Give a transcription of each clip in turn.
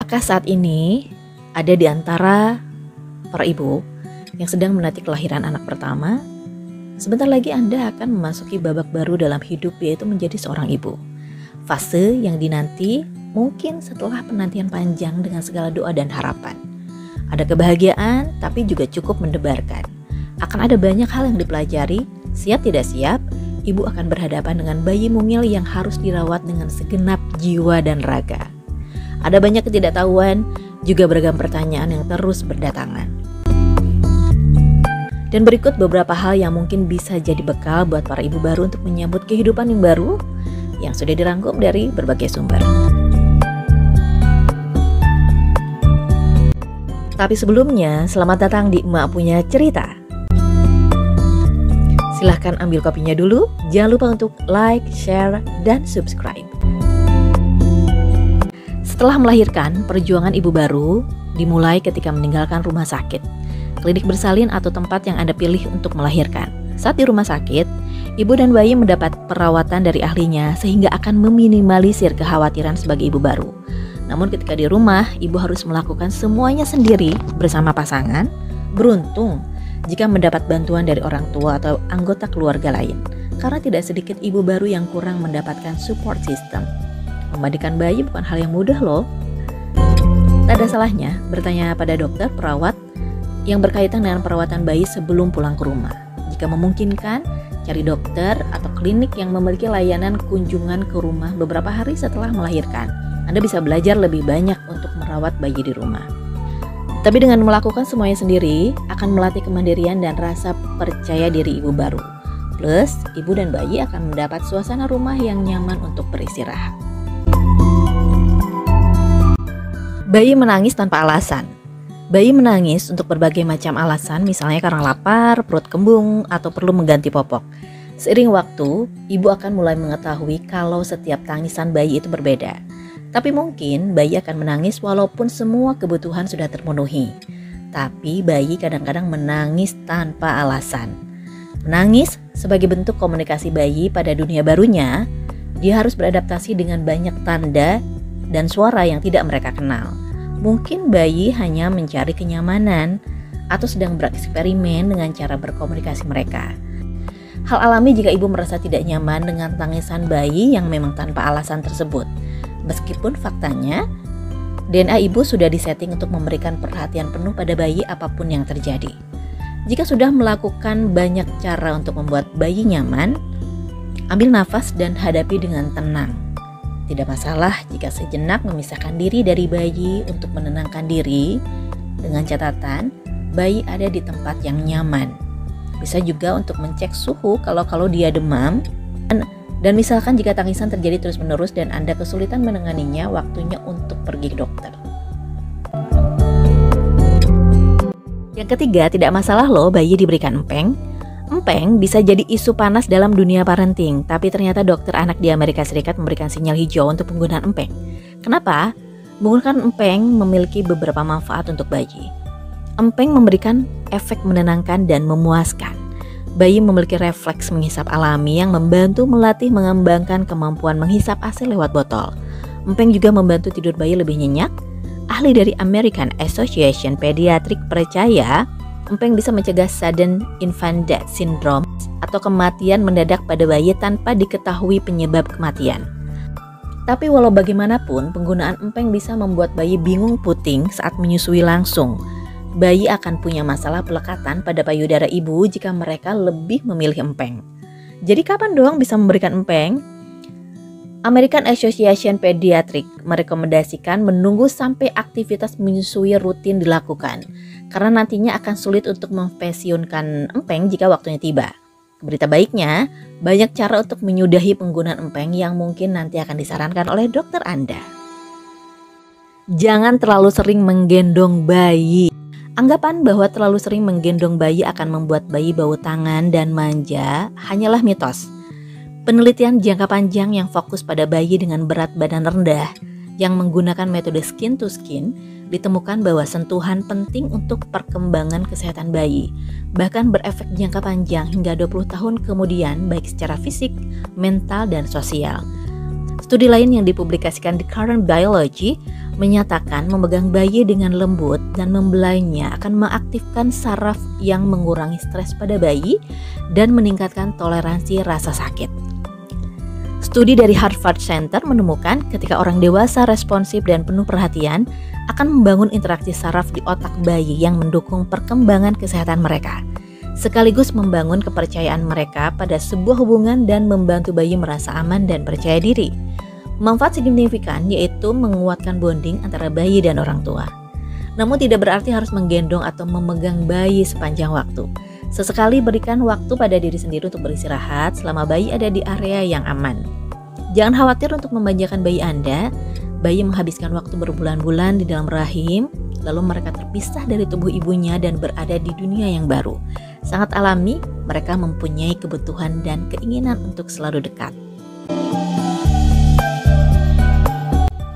Apakah saat ini ada di antara para ibu yang sedang menanti kelahiran anak pertama? Sebentar lagi Anda akan memasuki babak baru dalam hidup, yaitu menjadi seorang ibu. Fase yang dinanti mungkin setelah penantian panjang dengan segala doa dan harapan. Ada kebahagiaan tapi juga cukup mendebarkan. Akan ada banyak hal yang dipelajari, siap tidak siap, ibu akan berhadapan dengan bayi mungil yang harus dirawat dengan segenap jiwa dan raga. Ada banyak ketidaktahuan, juga beragam pertanyaan yang terus berdatangan. Dan berikut beberapa hal yang mungkin bisa jadi bekal buat para ibu baru untuk menyambut kehidupan yang baru yang sudah dirangkum dari berbagai sumber. Tapi sebelumnya, selamat datang di Emak Punya Cerita. Silahkan ambil kopinya dulu, jangan lupa untuk like, share, dan subscribe. Setelah melahirkan, perjuangan ibu baru dimulai ketika meninggalkan rumah sakit, klinik bersalin atau tempat yang Anda pilih untuk melahirkan. Saat di rumah sakit, ibu dan bayi mendapat perawatan dari ahlinya sehingga akan meminimalisir kekhawatiran sebagai ibu baru. Namun ketika di rumah, ibu harus melakukan semuanya sendiri bersama pasangan. Beruntung jika mendapat bantuan dari orang tua atau anggota keluarga lain, karena tidak sedikit ibu baru yang kurang mendapatkan support system. Memandikan bayi bukan hal yang mudah loh. Tak ada salahnya bertanya pada dokter perawat yang berkaitan dengan perawatan bayi sebelum pulang ke rumah. Jika memungkinkan, cari dokter atau klinik yang memiliki layanan kunjungan ke rumah beberapa hari setelah melahirkan. Anda bisa belajar lebih banyak untuk merawat bayi di rumah. Tapi dengan melakukan semuanya sendiri, akan melatih kemandirian dan rasa percaya diri ibu baru. Plus, ibu dan bayi akan mendapat suasana rumah yang nyaman untuk beristirahat. Bayi menangis tanpa alasan. Bayi menangis untuk berbagai macam alasan, misalnya karena lapar, perut kembung, atau perlu mengganti popok. Seiring waktu, ibu akan mulai mengetahui kalau setiap tangisan bayi itu berbeda. Tapi mungkin bayi akan menangis walaupun semua kebutuhan sudah terpenuhi. Tapi bayi kadang-kadang menangis tanpa alasan. Menangis sebagai bentuk komunikasi bayi pada dunia barunya. Dia harus beradaptasi dengan banyak tanda dan suara yang tidak mereka kenal. Mungkin bayi hanya mencari kenyamanan atau sedang bereksperimen dengan cara berkomunikasi mereka. Hal alami jika ibu merasa tidak nyaman dengan tangisan bayi yang memang tanpa alasan tersebut. Meskipun faktanya DNA ibu sudah disetting untuk memberikan perhatian penuh pada bayi apapun yang terjadi. Jika sudah melakukan banyak cara untuk membuat bayi nyaman, ambil nafas dan hadapi dengan tenang. Tidak masalah jika sejenak memisahkan diri dari bayi untuk menenangkan diri, dengan catatan bayi ada di tempat yang nyaman. Bisa juga untuk mencek suhu kalau dia demam. Dan misalkan jika tangisan terjadi terus-menerus dan Anda kesulitan menanganinya, waktunya untuk pergi ke dokter. Yang ketiga, tidak masalah loh bayi diberikan empeng. Empeng bisa jadi isu panas dalam dunia parenting, tapi ternyata dokter anak di Amerika Serikat memberikan sinyal hijau untuk penggunaan empeng. Kenapa? Menggunakan empeng memiliki beberapa manfaat untuk bayi. Empeng memberikan efek menenangkan dan memuaskan. Bayi memiliki refleks menghisap alami yang membantu melatih mengembangkan kemampuan menghisap AC lewat botol. Empeng juga membantu tidur bayi lebih nyenyak. Ahli dari American Association Pediatric percaya empeng bisa mencegah sudden infant death syndrome atau kematian mendadak pada bayi tanpa diketahui penyebab kematian. Tapi walau bagaimanapun, penggunaan empeng bisa membuat bayi bingung puting saat menyusui langsung. Bayi akan punya masalah pelekatan pada payudara ibu jika mereka lebih memilih empeng. Jadi kapan dong bisa memberikan empeng? American Association Pediatric merekomendasikan menunggu sampai aktivitas menyusui rutin dilakukan, karena nantinya akan sulit untuk mempensiunkan empeng jika waktunya tiba. Berita baiknya, banyak cara untuk menyudahi penggunaan empeng yang mungkin nanti akan disarankan oleh dokter Anda. Jangan terlalu sering menggendong bayi. Anggapan bahwa terlalu sering menggendong bayi akan membuat bayi bau tangan dan manja hanyalah mitos. Penelitian jangka panjang yang fokus pada bayi dengan berat badan rendah yang menggunakan metode skin to skin ditemukan bahwa sentuhan penting untuk perkembangan kesehatan bayi, bahkan berefek jangka panjang hingga 20 tahun kemudian baik secara fisik, mental, dan sosial. Studi lain yang dipublikasikan di Current Biology menyatakan memegang bayi dengan lembut dan membelainya akan mengaktifkan saraf yang mengurangi stres pada bayi dan meningkatkan toleransi rasa sakit. Studi dari Harvard Center menemukan ketika orang dewasa responsif dan penuh perhatian akan membangun interaksi saraf di otak bayi yang mendukung perkembangan kesehatan mereka, sekaligus membangun kepercayaan mereka pada sebuah hubungan dan membantu bayi merasa aman dan percaya diri. Manfaat signifikan yaitu menguatkan bonding antara bayi dan orang tua. Namun tidak berarti harus menggendong atau memegang bayi sepanjang waktu. Sesekali berikan waktu pada diri sendiri untuk beristirahat selama bayi ada di area yang aman. Jangan khawatir untuk memanjakan bayi Anda. Bayi menghabiskan waktu berbulan-bulan di dalam rahim, lalu mereka terpisah dari tubuh ibunya dan berada di dunia yang baru. Sangat alami, mereka mempunyai kebutuhan dan keinginan untuk selalu dekat.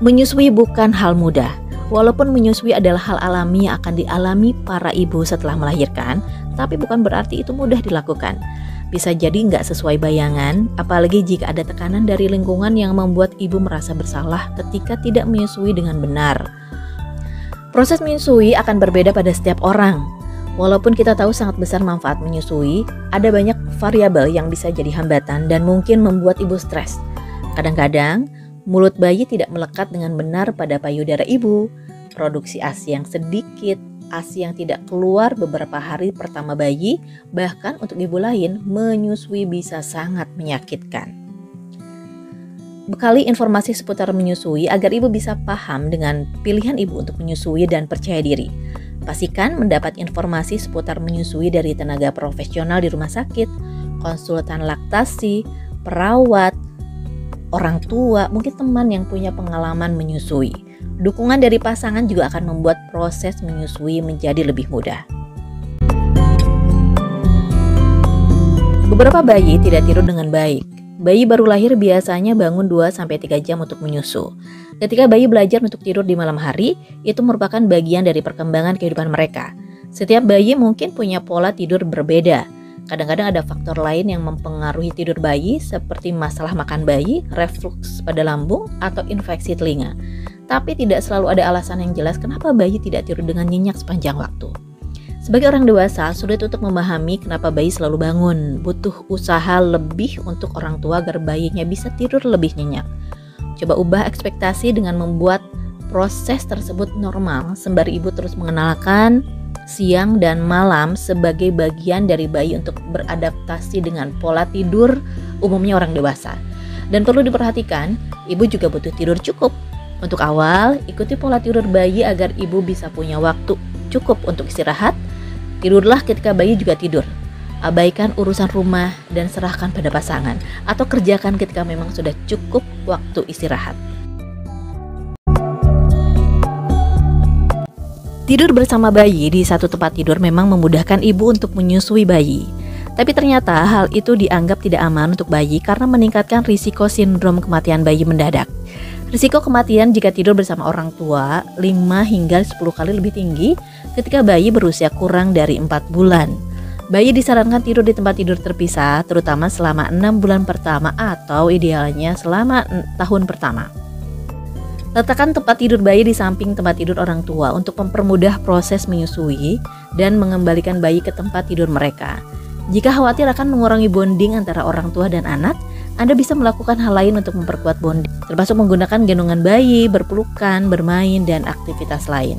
Menyusui bukan hal mudah. Walaupun menyusui adalah hal alami yang akan dialami para ibu setelah melahirkan, tapi bukan berarti itu mudah dilakukan. Bisa jadi nggak sesuai bayangan, apalagi jika ada tekanan dari lingkungan yang membuat ibu merasa bersalah ketika tidak menyusui dengan benar. Proses menyusui akan berbeda pada setiap orang. Walaupun kita tahu sangat besar manfaat menyusui, ada banyak variabel yang bisa jadi hambatan dan mungkin membuat ibu stres. Kadang-kadang, mulut bayi tidak melekat dengan benar pada payudara ibu, produksi ASI yang sedikit, ASI yang tidak keluar beberapa hari pertama bayi, bahkan untuk ibu lain, menyusui bisa sangat menyakitkan. Bekali informasi seputar menyusui agar ibu bisa paham dengan pilihan ibu untuk menyusui dan percaya diri. Pastikan mendapat informasi seputar menyusui dari tenaga profesional di rumah sakit, konsultan laktasi, perawat, orang tua, mungkin teman yang punya pengalaman menyusui. Dukungan dari pasangan juga akan membuat proses menyusui menjadi lebih mudah. Beberapa bayi tidak tidur dengan baik. Bayi baru lahir biasanya bangun 2-3 jam untuk menyusu. Ketika bayi belajar untuk tidur di malam hari, itu merupakan bagian dari perkembangan kehidupan mereka. Setiap bayi mungkin punya pola tidur berbeda. Kadang-kadang ada faktor lain yang mempengaruhi tidur bayi seperti masalah makan bayi, refluks pada lambung, atau infeksi telinga. Tapi tidak selalu ada alasan yang jelas kenapa bayi tidak tidur dengan nyenyak sepanjang waktu. Sebagai orang dewasa, sulit untuk memahami kenapa bayi selalu bangun. Butuh usaha lebih untuk orang tua agar bayinya bisa tidur lebih nyenyak. Coba ubah ekspektasi dengan membuat proses tersebut normal, sembari ibu terus mengenalkan siang dan malam sebagai bagian dari bayi untuk beradaptasi dengan pola tidur umumnya orang dewasa. Dan perlu diperhatikan, ibu juga butuh tidur cukup. Untuk awal, ikuti pola tidur bayi agar ibu bisa punya waktu cukup untuk istirahat. Tidurlah ketika bayi juga tidur. Abaikan urusan rumah dan serahkan pada pasangan, atau kerjakan ketika memang sudah cukup waktu istirahat. Tidur bersama bayi di satu tempat tidur memang memudahkan ibu untuk menyusui bayi. Tapi ternyata hal itu dianggap tidak aman untuk bayi karena meningkatkan risiko sindrom kematian bayi mendadak. Risiko kematian jika tidur bersama orang tua 5 hingga 10 kali lebih tinggi ketika bayi berusia kurang dari 4 bulan. Bayi disarankan tidur di tempat tidur terpisah terutama selama 6 bulan pertama atau idealnya selama tahun pertama. Letakkan tempat tidur bayi di samping tempat tidur orang tua untuk mempermudah proses menyusui dan mengembalikan bayi ke tempat tidur mereka. Jika khawatir akan mengurangi bonding antara orang tua dan anak, Anda bisa melakukan hal lain untuk memperkuat bonding, termasuk menggunakan gendongan bayi, berpelukan, bermain, dan aktivitas lain.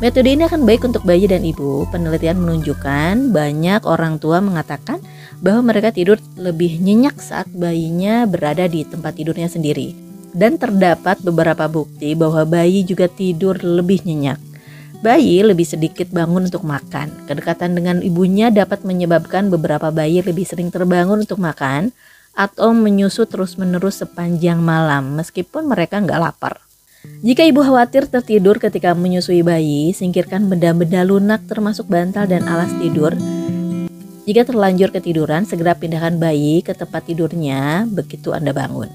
Metode ini akan baik untuk bayi dan ibu. Penelitian menunjukkan banyak orang tua mengatakan bahwa mereka tidur lebih nyenyak saat bayinya berada di tempat tidurnya sendiri. Dan terdapat beberapa bukti bahwa bayi juga tidur lebih nyenyak. Bayi lebih sedikit bangun untuk makan. Kedekatan dengan ibunya dapat menyebabkan beberapa bayi lebih sering terbangun untuk makan atau menyusu terus-menerus sepanjang malam meskipun mereka nggak lapar. Jika ibu khawatir tertidur ketika menyusui bayi, singkirkan benda-benda lunak termasuk bantal dan alas tidur. Jika terlanjur ketiduran, segera pindahkan bayi ke tempat tidurnya begitu Anda bangun.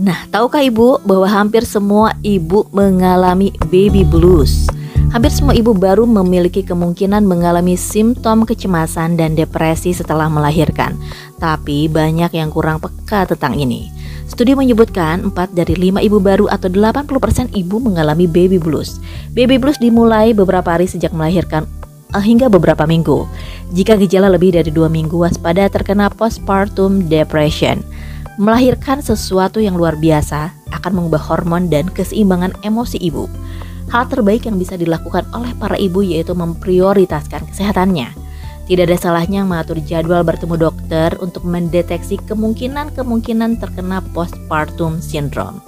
Nah, tahukah ibu bahwa hampir semua ibu mengalami baby blues? Hampir semua ibu baru memiliki kemungkinan mengalami simptom kecemasan dan depresi setelah melahirkan. Tapi banyak yang kurang peka tentang ini. Studi menyebutkan 4 dari 5 ibu baru atau 80% ibu mengalami baby blues. Baby blues dimulai beberapa hari sejak melahirkan hingga beberapa minggu. Jika gejala lebih dari 2 minggu, waspada terkena postpartum depression. Melahirkan sesuatu yang luar biasa akan mengubah hormon dan keseimbangan emosi ibu. Hal terbaik yang bisa dilakukan oleh para ibu yaitu memprioritaskan kesehatannya. Tidak ada salahnya mengatur jadwal bertemu dokter untuk mendeteksi kemungkinan terkena postpartum syndrome.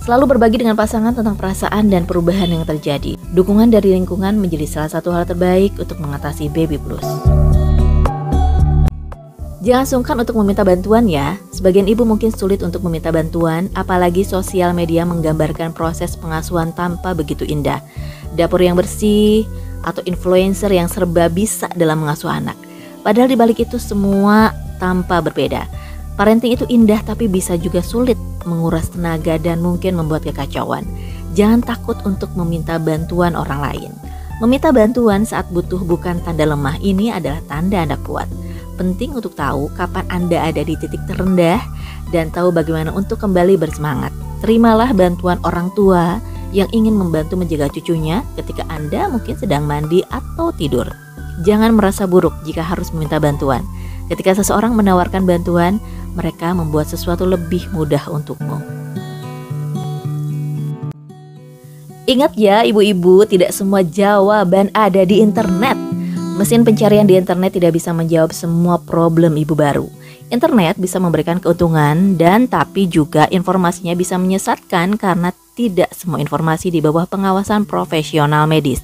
Selalu berbagi dengan pasangan tentang perasaan dan perubahan yang terjadi. Dukungan dari lingkungan menjadi salah satu hal terbaik untuk mengatasi baby blues. Jangan sungkan untuk meminta bantuan ya. Sebagian ibu mungkin sulit untuk meminta bantuan, apalagi sosial media menggambarkan proses pengasuhan tanpa begitu indah. Dapur yang bersih, atau influencer yang serba bisa dalam mengasuh anak. Padahal di balik itu semua tanpa berbeda. Parenting itu indah tapi bisa juga sulit, menguras tenaga dan mungkin membuat kekacauan. Jangan takut untuk meminta bantuan orang lain. Meminta bantuan saat butuh bukan tanda lemah, ini adalah tanda Anda kuat. Penting untuk tahu kapan Anda ada di titik terendah dan tahu bagaimana untuk kembali bersemangat. Terimalah bantuan orang tua yang ingin membantu menjaga cucunya ketika Anda mungkin sedang mandi atau tidur. Jangan merasa buruk jika harus meminta bantuan. Ketika seseorang menawarkan bantuan, mereka membuat sesuatu lebih mudah untukmu. Ingat ya ibu-ibu, tidak semua jawaban ada di internet. Mesin pencarian di internet tidak bisa menjawab semua problem ibu baru. Internet bisa memberikan keuntungan dan tapi juga informasinya bisa menyesatkan karena tidak semua informasi di bawah pengawasan profesional medis.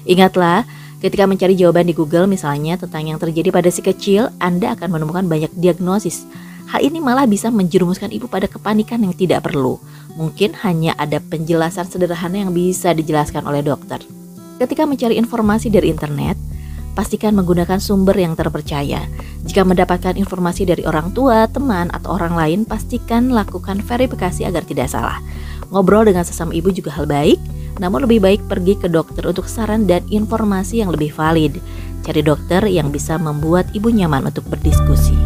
Ingatlah, ketika mencari jawaban di Google misalnya tentang yang terjadi pada si kecil, Anda akan menemukan banyak diagnosis. Hal ini malah bisa menjerumuskan ibu pada kepanikan yang tidak perlu. Mungkin hanya ada penjelasan sederhana yang bisa dijelaskan oleh dokter. Ketika mencari informasi dari internet, pastikan menggunakan sumber yang terpercaya. Jika mendapatkan informasi dari orang tua, teman, atau orang lain, pastikan lakukan verifikasi agar tidak salah. Ngobrol dengan sesama ibu juga hal baik, namun lebih baik pergi ke dokter untuk saran dan informasi yang lebih valid. Cari dokter yang bisa membuat ibu nyaman untuk berdiskusi.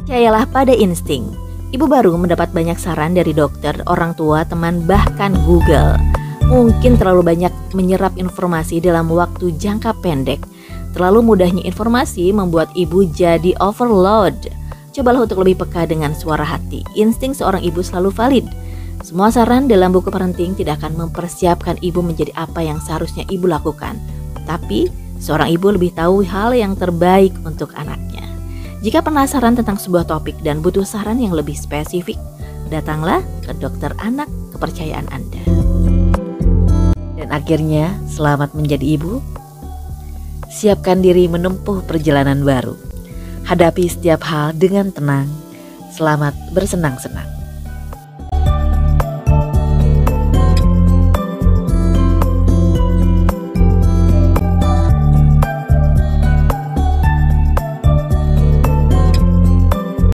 Percayalah pada insting. Ibu baru mendapat banyak saran dari dokter, orang tua, teman, bahkan Google. Mungkin terlalu banyak menyerap informasi dalam waktu jangka pendek. Terlalu mudahnya informasi membuat ibu jadi overload. Cobalah untuk lebih peka dengan suara hati. Insting seorang ibu selalu valid. Semua saran dalam buku parenting tidak akan mempersiapkan ibu menjadi apa yang seharusnya ibu lakukan. Tapi seorang ibu lebih tahu hal yang terbaik untuk anaknya. Jika penasaran tentang sebuah topik dan butuh saran yang lebih spesifik, datanglah ke dokter anak kepercayaan Anda. Dan akhirnya, selamat menjadi ibu. Siapkan diri menempuh perjalanan baru. Hadapi setiap hal dengan tenang. Selamat bersenang-senang.